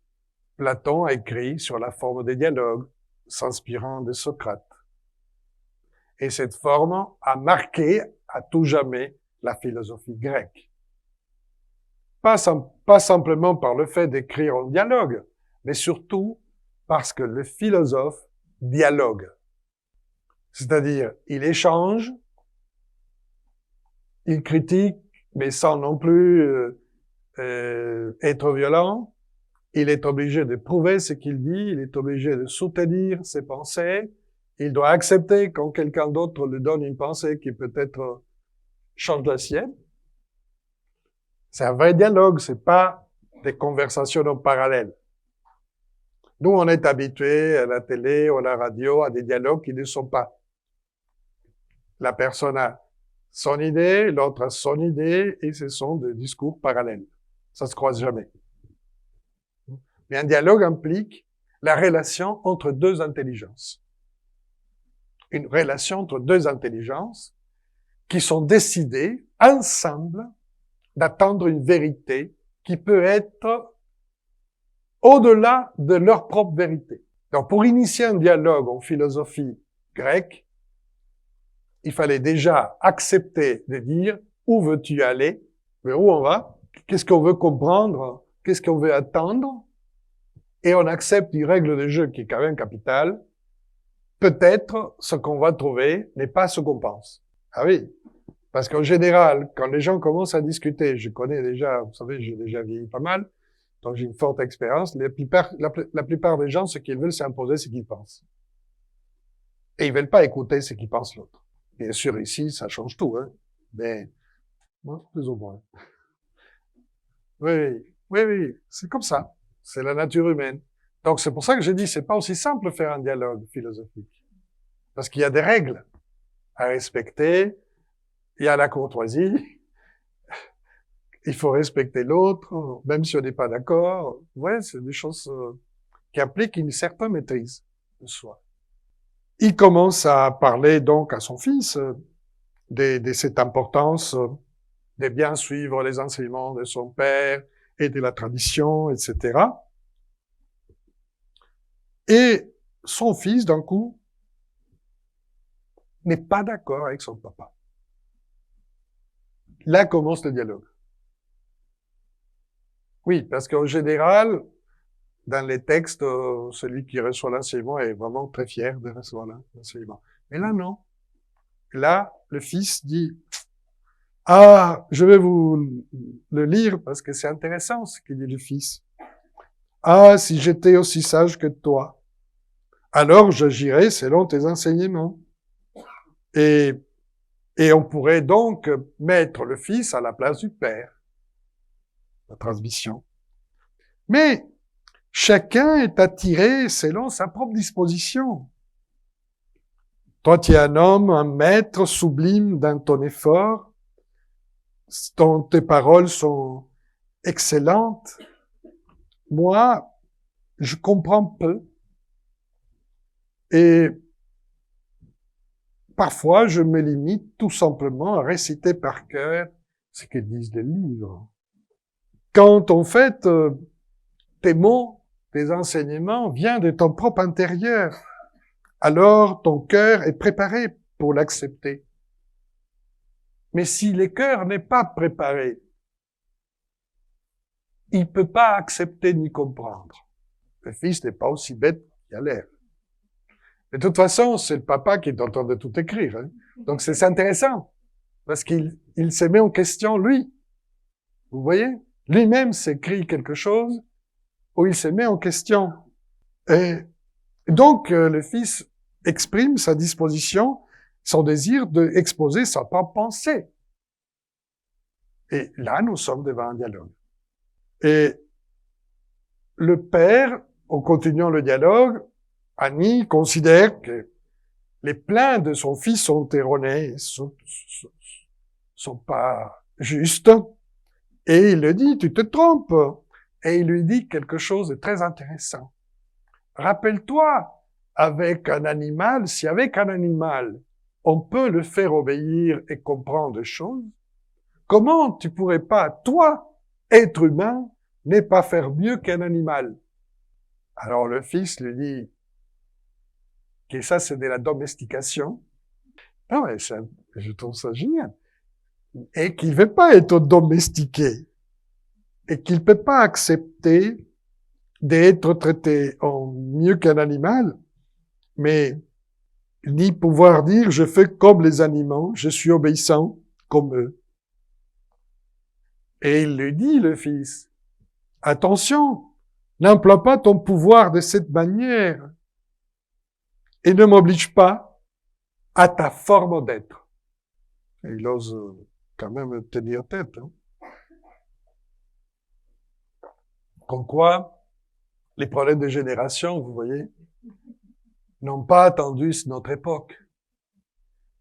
Platon a écrit sur la forme des dialogues, s'inspirant de Socrate. Et cette forme a marqué à tout jamais la philosophie grecque. Pas simplement par le fait d'écrire en dialogue, mais surtout parce que le philosophe dialogue. C'est-à-dire, il échange, il critique, mais sans non plus être violent. Il est obligé de prouver ce qu'il dit, il est obligé de soutenir ses pensées, il doit accepter quand quelqu'un d'autre lui donne une pensée qui peut-être change la sienne. C'est un vrai dialogue, c'est pas des conversations en parallèle. Nous, on est habitués à la télé ou à la radio à des dialogues qui ne sont pas. La personne a son idée, l'autre a son idée, et ce sont des discours parallèles. Ça se croise jamais. Mais un dialogue implique la relation entre deux intelligences. Une relation entre deux intelligences qui sont décidées ensemble d'attendre une vérité qui peut être au-delà de leur propre vérité. Donc, pour initier un dialogue en philosophie grecque, il fallait déjà accepter de dire où veux-tu aller, vers où on va, qu'est-ce qu'on veut comprendre, qu'est-ce qu'on veut attendre, et on accepte une règle de jeu qui est quand même capitale, peut-être ce qu'on va trouver n'est pas ce qu'on pense. Ah oui. Parce qu'en général, quand les gens commencent à discuter, je connais déjà, vous savez, j'ai déjà vieilli pas mal, donc j'ai une forte expérience, la plupart des gens, ce qu'ils veulent, c'est imposer ce qu'ils pensent. Et ils veulent pas écouter ce qu'ils pense l'autre. Bien sûr, ici, ça change tout, hein. Mais, bon, plus ou moins. Oui, oui, oui, c'est comme ça. C'est la nature humaine. Donc, c'est pour ça que j'ai dit, c'est pas aussi simple de faire un dialogue philosophique. Parce qu'il y a des règles à respecter, il y a la courtoisie, il faut respecter l'autre, même si on n'est pas d'accord. Ouais, c'est des choses qui impliquent une certaine maîtrise de soi. Il commence à parler donc à son fils de cette importance de bien suivre les enseignements de son père et de la tradition, etc. Et son fils, d'un coup, n'est pas d'accord avec son papa. Là commence le dialogue. Oui, parce qu'en général, dans les textes, celui qui reçoit l'enseignement est vraiment très fier de recevoir l'enseignement. Mais là, non. Là, le fils dit, ah, je vais vous le lire parce que c'est intéressant ce qu'il dit le fils. Ah, si j'étais aussi sage que toi, alors j'agirais selon tes enseignements. Et on pourrait donc mettre le fils à la place du père. La transmission. Mais chacun est attiré selon sa propre disposition. Toi, tu es un homme, un maître sublime dans ton effort. Tes paroles sont excellentes. Moi, je comprends peu. Et parfois, je me limite tout simplement à réciter par cœur ce que disent les livres. Quand, en fait, tes mots, tes enseignements viennent de ton propre intérieur, alors ton cœur est préparé pour l'accepter. Mais si le cœur n'est pas préparé, il peut pas accepter ni comprendre. Le fils n'est pas aussi bête qu'il a l'air. De toute façon, c'est le papa qui est en train de tout écrire. Hein. Donc c'est intéressant, parce qu'il se met en question lui. Vous voyez? Lui-même s'écrit quelque chose où il se met en question. Et donc le fils exprime sa disposition, son désir d'exposer sa propre pensée. Et là, nous sommes devant un dialogue. Et le père, en continuant le dialogue, Annie considère que les plaintes de son fils sont erronées, sont pas justes. Et il lui dit, tu te trompes. Et il lui dit quelque chose de très intéressant. Rappelle-toi, avec un animal, si avec un animal, on peut le faire obéir et comprendre des choses, comment tu pourrais pas, toi, être humain, ne pas faire mieux qu'un animal? Alors le fils lui dit que ça, c'est de la domestication. Ah ouais, je trouve ça génial. Et qu'il ne veut pas être domestiqué. Et qu'il ne peut pas accepter d'être traité en mieux qu'un animal, mais ni pouvoir dire je fais comme les animaux, je suis obéissant comme eux. Et il lui dit, le fils, attention, n'emploie pas ton pouvoir de cette manière et ne m'oblige pas à ta forme d'être. Et il ose quand même tenir tête. Hein. Comme quoi, les problèmes de génération, vous voyez, n'ont pas attendu notre époque.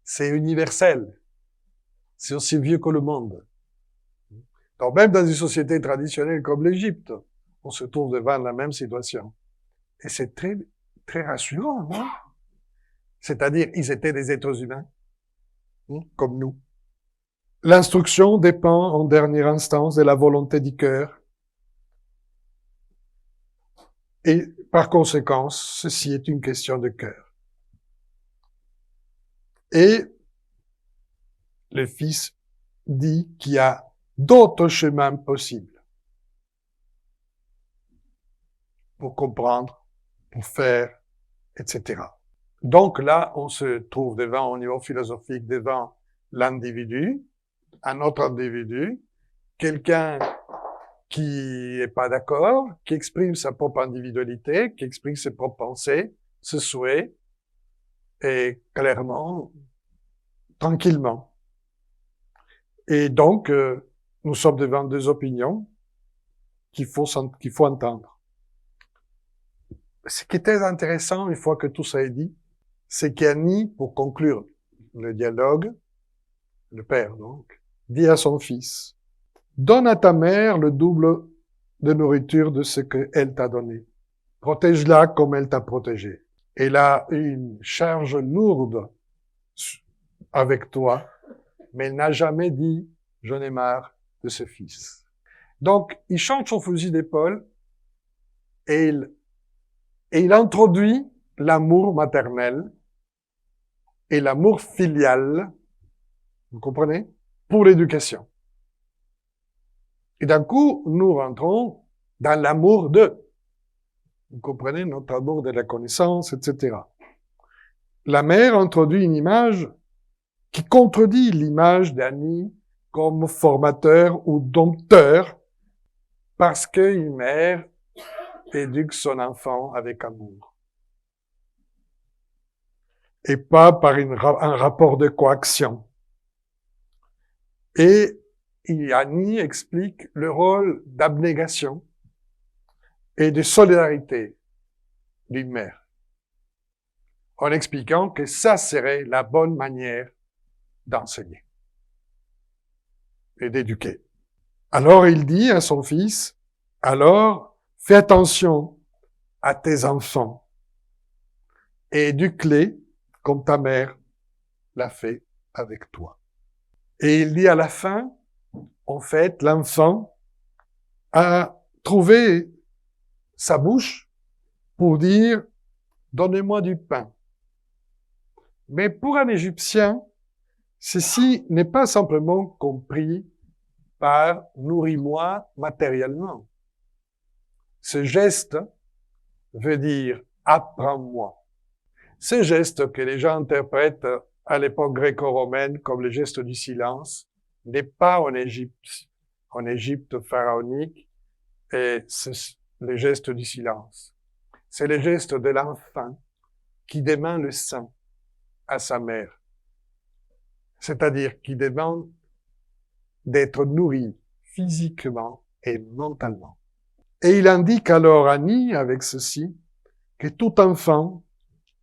C'est universel. C'est aussi vieux que le monde. Donc même dans une société traditionnelle comme l'Égypte, on se trouve devant la même situation. Et c'est très, très rassurant, non? C'est-à-dire, ils étaient des êtres humains, comme nous. L'instruction dépend en dernière instance de la volonté du cœur. Et par conséquent, ceci est une question de cœur. Et le Fils dit qu'il y a d'autres chemins possibles pour comprendre, pour faire, etc. Donc là, on se trouve devant, au niveau philosophique, devant l'individu, un autre individu, quelqu'un qui est pas d'accord, qui exprime sa propre individualité, qui exprime ses propres pensées, ses souhaits, et clairement, tranquillement. Et donc, nous sommes devant deux opinions qu'il faut entendre. Ce qui est très intéressant, une fois que tout ça est dit, c'est qu'Annie, pour conclure le dialogue, le père donc, dit à son fils, « Donne à ta mère le double de nourriture de ce qu'elle t'a donné. Protège-la comme elle t'a protégé. Elle a une charge lourde avec toi, mais elle n'a jamais dit « j'en ai marre de ce fils ». Donc, il change son fusil d'épaule et il introduit l'amour maternel et l'amour filial, vous comprenez, pour l'éducation. Et d'un coup, nous rentrons dans l'amour de, vous comprenez, notre amour de la connaissance, etc. La mère introduit une image qui contredit l'image d'Annie comme formateur ou dompteur, parce qu'une mère éduque son enfant avec amour. Et pas par un rapport de coaction. Et Annie explique le rôle d'abnégation et de solidarité d'une mère, en expliquant que ça serait la bonne manière d'enseigner et d'éduquer. Alors il dit à son fils, alors fais attention à tes enfants et éduque-les comme ta mère l'a fait avec toi. Et il dit à la fin, en fait, l'enfant a trouvé sa bouche pour dire « donnez-moi du pain ». Mais pour un Égyptien, ceci n'est pas simplement compris par « nourris-moi matériellement ». Ce geste veut dire « apprends-moi ». Ce geste que les gens interprètent à l'époque gréco-romaine comme le geste du silence n'est pas en Égypte pharaonique, et c'est le geste du silence. C'est le geste de l'enfant qui demande le sein à sa mère. C'est-à-dire qui demande d'être nourri physiquement et mentalement. Et il indique alors à Annie, avec ceci, que tout enfant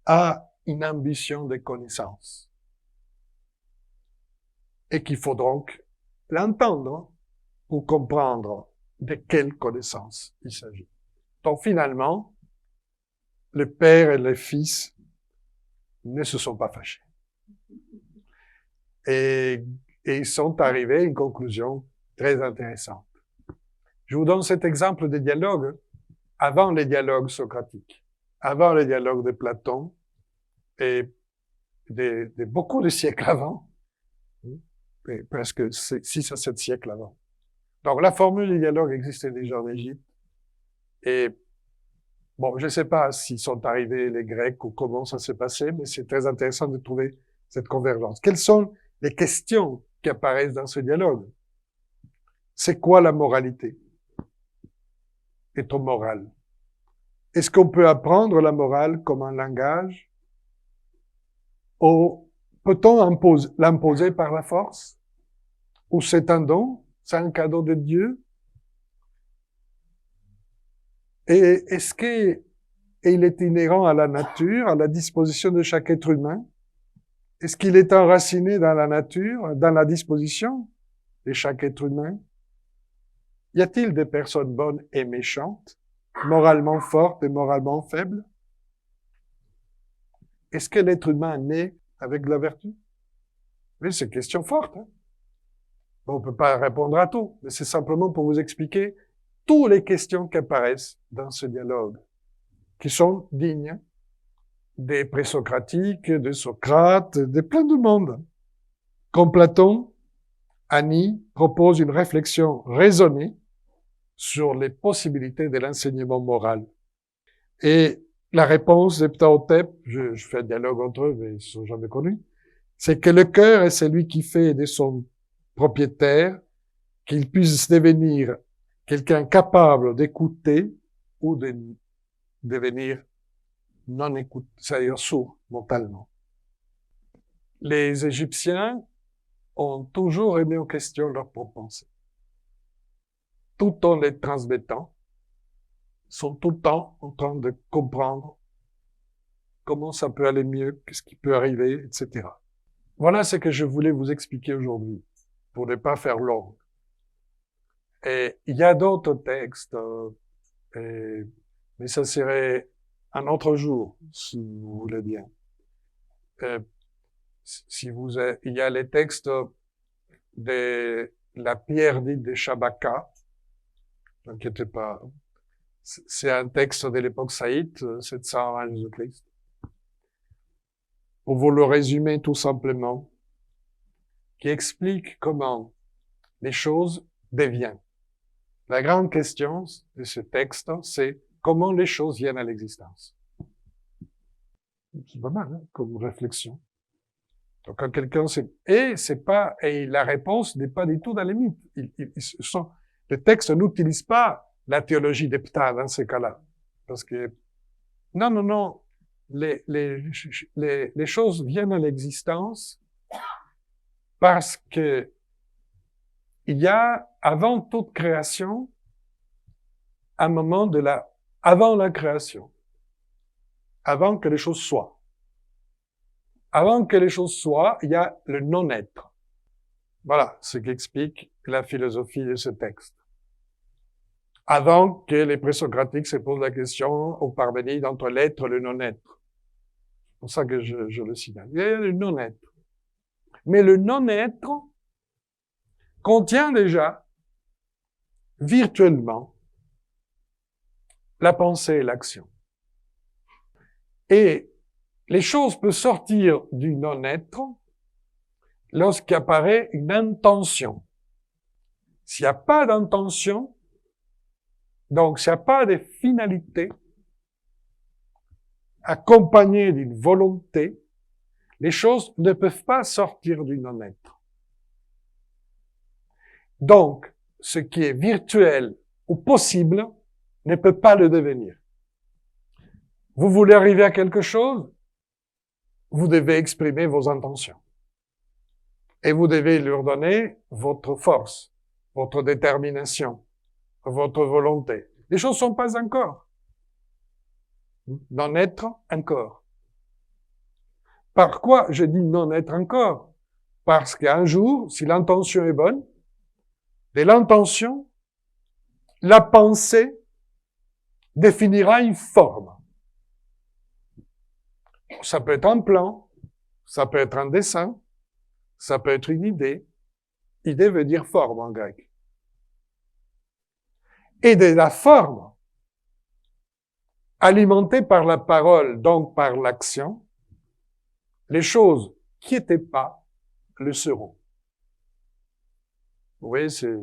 a une ambition de connaissance. Et qu'il faut donc l'entendre pour comprendre de quelle connaissance il s'agit. Donc finalement, le père et le fils ne se sont pas fâchés. Et ils sont arrivés à une conclusion très intéressante. Je vous donne cet exemple de dialogue avant les dialogues socratiques, avant les dialogues de Platon et de beaucoup de siècles avant, presque 6 à 7 siècles avant. Donc la formule du dialogue existait déjà en Égypte. Et bon, je ne sais pas s'ils sont arrivés les Grecs ou comment ça s'est passé, mais c'est très intéressant de trouver cette convergence. Quelles sont les questions qui apparaissent dans ce dialogue? C'est quoi la moralité? Être moral. Est-ce qu'on peut apprendre la morale comme un langage? Ou peut-on l'imposer par la force? Ou c'est un don? C'est un cadeau de Dieu? Et est-ce qu'il est inhérent à la nature, à la disposition de chaque être humain? Est-ce qu'il est enraciné dans la nature, dans la disposition de chaque être humain? Y a-t-il des personnes bonnes et méchantes, moralement fortes et moralement faibles? Est-ce que l'être humain naît avec de la vertu? Oui, c'est une question forte. Hein? Bon, on ne peut pas répondre à tout, mais c'est simplement pour vous expliquer toutes les questions qui apparaissent dans ce dialogue, qui sont dignes des présocratiques, de Socrate, de plein de monde. Comme Platon, Annie propose une réflexion raisonnée sur les possibilités de l'enseignement moral. Et la réponse des Ptahhotep, je fais un dialogue entre eux, mais ils ne sont jamais connus, c'est que le cœur est celui qui fait de son propriétaire qu'il puisse devenir quelqu'un capable d'écouter ou de devenir non écoute, c'est-à-dire sourd mentalement. Les Égyptiens ont toujours remis en question leur propre pensée. Tout en les transmettant, sont tout le temps en train de comprendre comment ça peut aller mieux, qu'est-ce qui peut arriver, etc. Voilà ce que je voulais vous expliquer aujourd'hui, pour ne pas faire long. Et il y a d'autres textes, mais ça serait un autre jour, si vous voulez bien. Il y a les textes de la pierre dite de Shabaka, n'inquiétez pas, c'est un texte de l'époque saïte, 700 avant Jésus-Christ. Pour vous le résumer tout simplement, qui explique comment les choses deviennent. La grande question de ce texte, c'est comment les choses viennent à l'existence. C'est pas mal, hein, comme réflexion. Donc, quand quelqu'un et la réponse n'est pas du tout dans les mythes. Le texte n'utilise pas la théologie des Ptah dans ces cas-là. Parce que, non, les choses viennent à l'existence parce que il y a, avant toute création, un moment avant la création. Avant que les choses soient. Avant que les choses soient, il y a le non-être. Voilà ce qu'explique la philosophie de ce texte. Avant que les présocratiques se posent la question au Parménide entre l'être et le non-être. C'est pour ça que je le signale. Il y a le non-être. Mais le non-être contient déjà, virtuellement, la pensée et l'action. Et les choses peuvent sortir du non-être lorsqu'apparaît une intention. S'il n'y a pas d'intention, donc s'il n'y a pas de finalité accompagnée d'une volonté, les choses ne peuvent pas sortir du non-être. Donc, ce qui est virtuel ou possible ne peut pas le devenir. Vous voulez arriver à quelque chose, vous devez exprimer vos intentions. Et vous devez leur donner votre force, votre détermination, votre volonté. Les choses ne sont pas encore. Non-être encore. Par quoi je dis non-être encore? Parce qu'un jour, si l'intention est bonne, de l'intention, la pensée définira une forme. Ça peut être un plan, ça peut être un dessin, ça peut être une idée. Idée veut dire forme en grec. Et de la forme, alimentée par la parole, donc par l'action, les choses qui n'étaient pas le seront. Vous voyez, c'est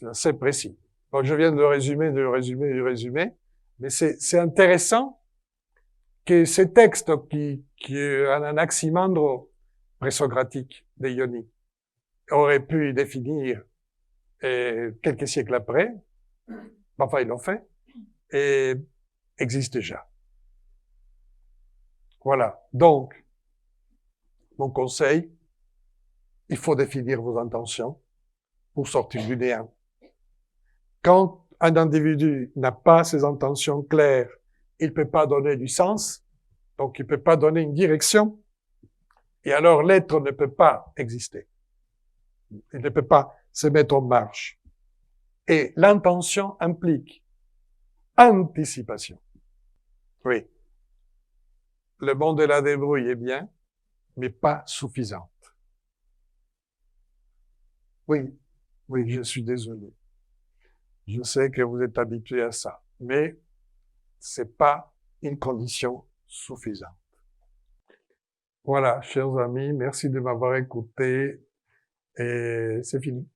assez précis. Donc, je viens de résumer, mais c'est intéressant que ces textes qui est un anaximandre présocratique de Ioni aurait pu définir quelques siècles après, enfin ils l'ont fait, et existent déjà. Voilà. Donc, mon conseil, il faut définir vos intentions pour sortir du néant. Quand un individu n'a pas ses intentions claires, il ne peut pas donner du sens, donc il ne peut pas donner une direction, et alors l'être ne peut pas exister. Il ne peut pas se mettre en marche. Et l'intention implique anticipation. Oui. Le monde de la débrouille est bien, mais pas suffisante. Oui, je suis désolé. Je sais que vous êtes habitués à ça, mais c'est pas une condition suffisante. Voilà, chers amis, merci de m'avoir écouté et c'est fini.